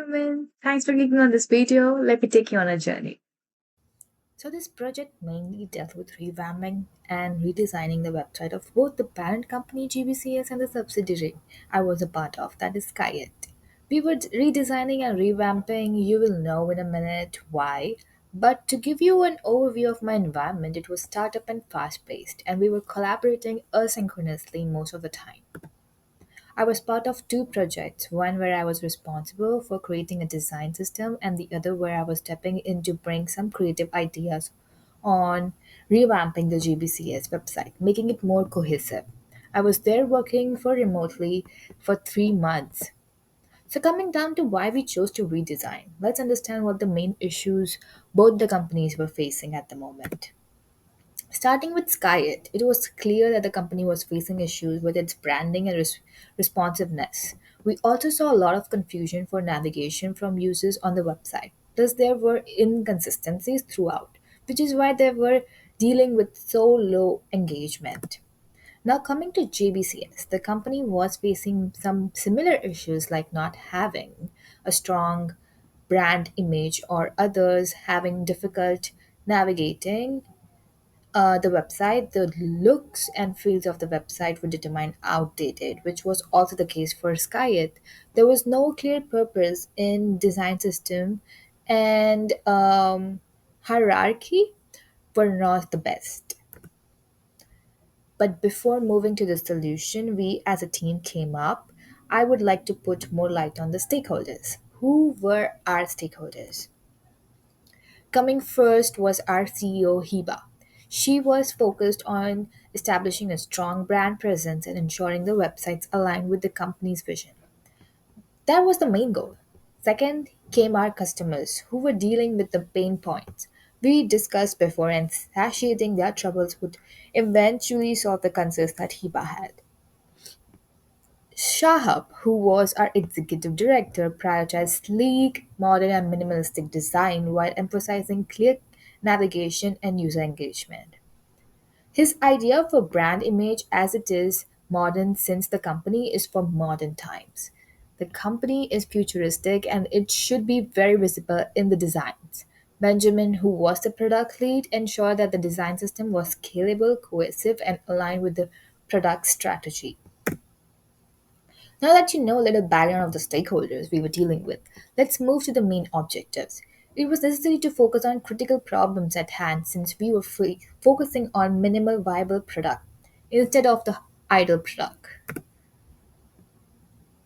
Newman. Thanks for clicking on this video. Let me take you on a journey. So, this project mainly dealt with revamping and redesigning the website of both the parent company GBCS and the subsidiary I was a part of, that is SkyIt. We were redesigning and revamping, you will know in a minute why. But to give you an overview of my environment, it was startup and fast paced, and we were collaborating asynchronously most of the time. I was part of two projects, one where I was responsible for creating a design system, and the other where I was stepping in to bring some creative ideas on revamping the GBCS website, making it more cohesive. I was there working for remotely for 3 months. So, coming down to why we chose to redesign, let's understand what the main issues both the companies were facing at the moment. Starting with SkyIt, it was clear that the company was facing issues with its branding and responsiveness. We also saw a lot of confusion for navigation from users on the website. Thus, there were inconsistencies throughout, which is why they were dealing with so low engagement. Now, coming to JBCS, the company was facing some similar issues like not having a strong brand image or others having difficult navigating the website, the looks and feels of the website were determined outdated, which was also the case for SkyIt. There was no clear purpose in design system, and hierarchy were not the best. But before moving to the solution, we as a team came up. I would like to put more light on the stakeholders. Who were our stakeholders? Coming first was our CEO, Hiba. She was focused on establishing a strong brand presence and ensuring the websites aligned with the company's vision. That was the main goal. Second came our customers, who were dealing with the pain points we discussed before, and satiating their troubles would eventually solve the concerns that Hiba had. Shahab, who was our executive director, prioritized sleek, modern, and minimalistic design while emphasizing clear navigation and user engagement. His idea of a brand image as it is modern since the company is for modern times. The company is futuristic and it should be very visible in the designs. Benjamin, who was the product lead, ensured that the design system was scalable, cohesive, and aligned with the product strategy. Now that you know a little background of the stakeholders we were dealing with, let's move to the main objectives. It was necessary to focus on critical problems at hand since we were focusing on minimal viable product instead of the idle product.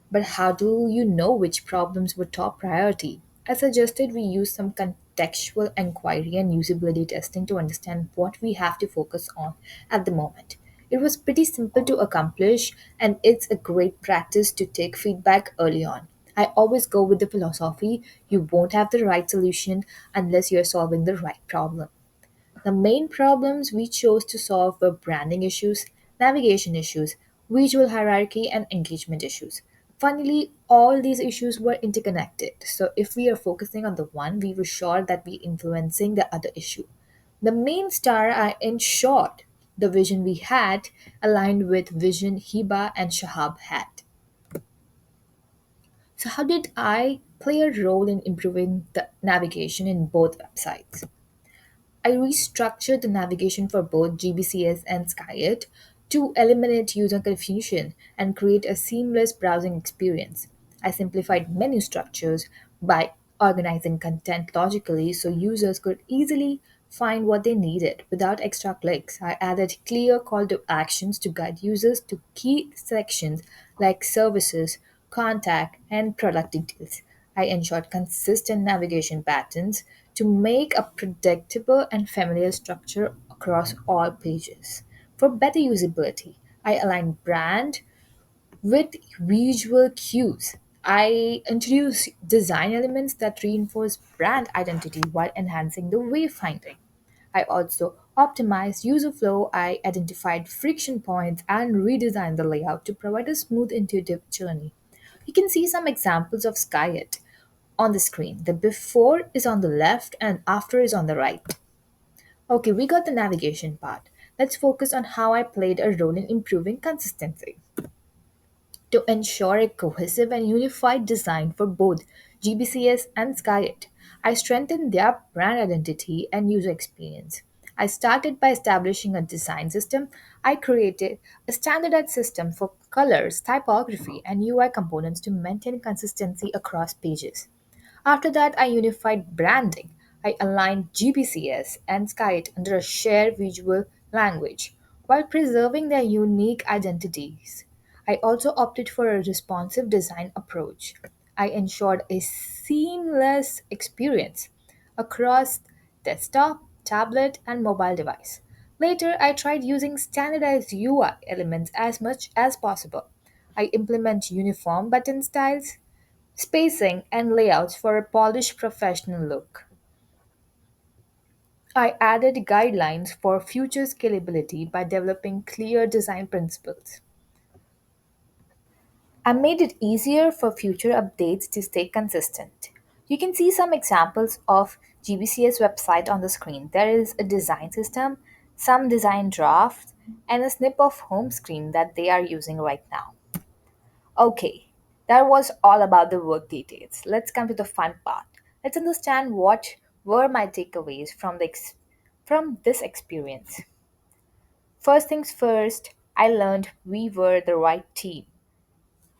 But how do you know which problems were top priority? I suggested we use some contextual inquiry and usability testing to understand what we have to focus on at the moment. It was pretty simple to accomplish, and it's a great practice to take feedback early on. I always go with the philosophy you won't have the right solution unless you're solving the right problem. The main problems we chose to solve were branding issues, navigation issues, visual hierarchy, and engagement issues. Funnily, all these issues were interconnected, so if we are focusing on the one, we were sure that we influencing the other issue. The main star I ensured the vision we had aligned with vision Hiba and Shahab had. So how did I play a role in improving the navigation in both websites? I restructured the navigation for both GBCS and SkyIt to eliminate user confusion and create a seamless browsing experience. I simplified menu structures by organizing content logically so users could easily find what they needed without extra clicks. I added clear call to actions to guide users to key sections like services, contact, and product details. I ensured consistent navigation patterns to make a predictable and familiar structure across all pages. For better usability, I aligned brand with visual cues. I introduced design elements that reinforce brand identity while enhancing the wayfinding. I also optimized user flow. I identified friction points and redesigned the layout to provide a smooth, intuitive journey. You can see some examples of SkyIt on the screen. The before is on the left and after is on the right. Okay, we got the navigation part. Let's focus on how I played a role in improving consistency. to ensure a cohesive and unified design for both GBCS and SkyIt. I strengthened their brand identity and user experience. I started by establishing a design system. I created a standardized system for colors, typography, and UI components to maintain consistency across pages. After that, I unified branding. I aligned GBCS and SkyIt under a shared visual language while preserving their unique identities. I also opted for a responsive design approach. I ensured a seamless experience across desktop, tablet, and mobile device. Later, I tried using standardized UI elements as much as possible. I implement uniform button styles, spacing, and layouts for a polished professional look. I added guidelines for future scalability by developing clear design principles. I made it easier for future updates to stay consistent. You can see some examples of GBCS website on the screen. There is a design system, some design drafts, and a snip of home screen that they are using right now. Okay, that was all about the work details. Let's come to the fun part. Let's understand what were my takeaways from from this experience. First things first, I learned we were the right team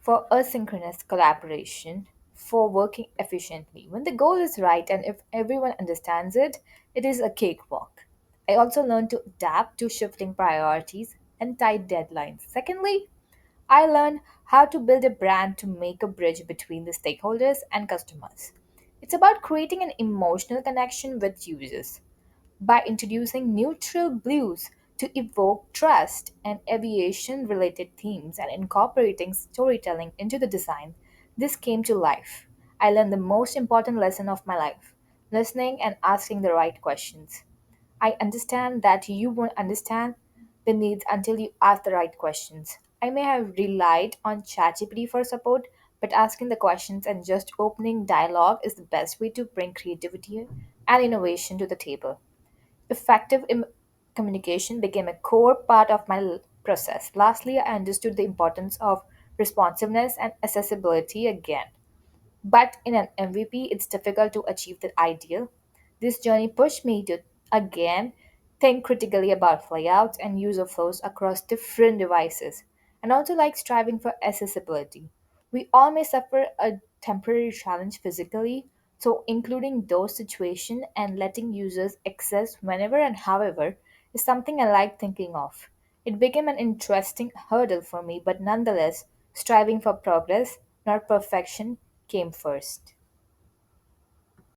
for asynchronous collaboration, for working efficiently. When the goal is right and if everyone understands it, it is a cakewalk. I also learned to adapt to shifting priorities and tight deadlines. Secondly, I learned how to build a brand to make a bridge between the stakeholders and customers. It's about creating an emotional connection with users by introducing neutral blues to evoke trust and aviation related themes and incorporating storytelling into the design. This came to life. I learned the most important lesson of my life: listening and asking the right questions. I understand that you won't understand the needs until you ask the right questions. I may have relied on ChatGPT for support, but asking the questions and just opening dialogue is the best way to bring creativity and innovation to the table. Effective communication became a core part of my process. Lastly, I understood the importance of responsiveness and accessibility again. But in an MVP, it's difficult to achieve the ideal. This journey pushed me to, again, think critically about layouts and user flows across different devices, and also like striving for accessibility. We all may suffer a temporary challenge physically, so including those situations and letting users access whenever and however is something I like thinking of. It became an interesting hurdle for me, but nonetheless, striving for progress, not perfection, came first.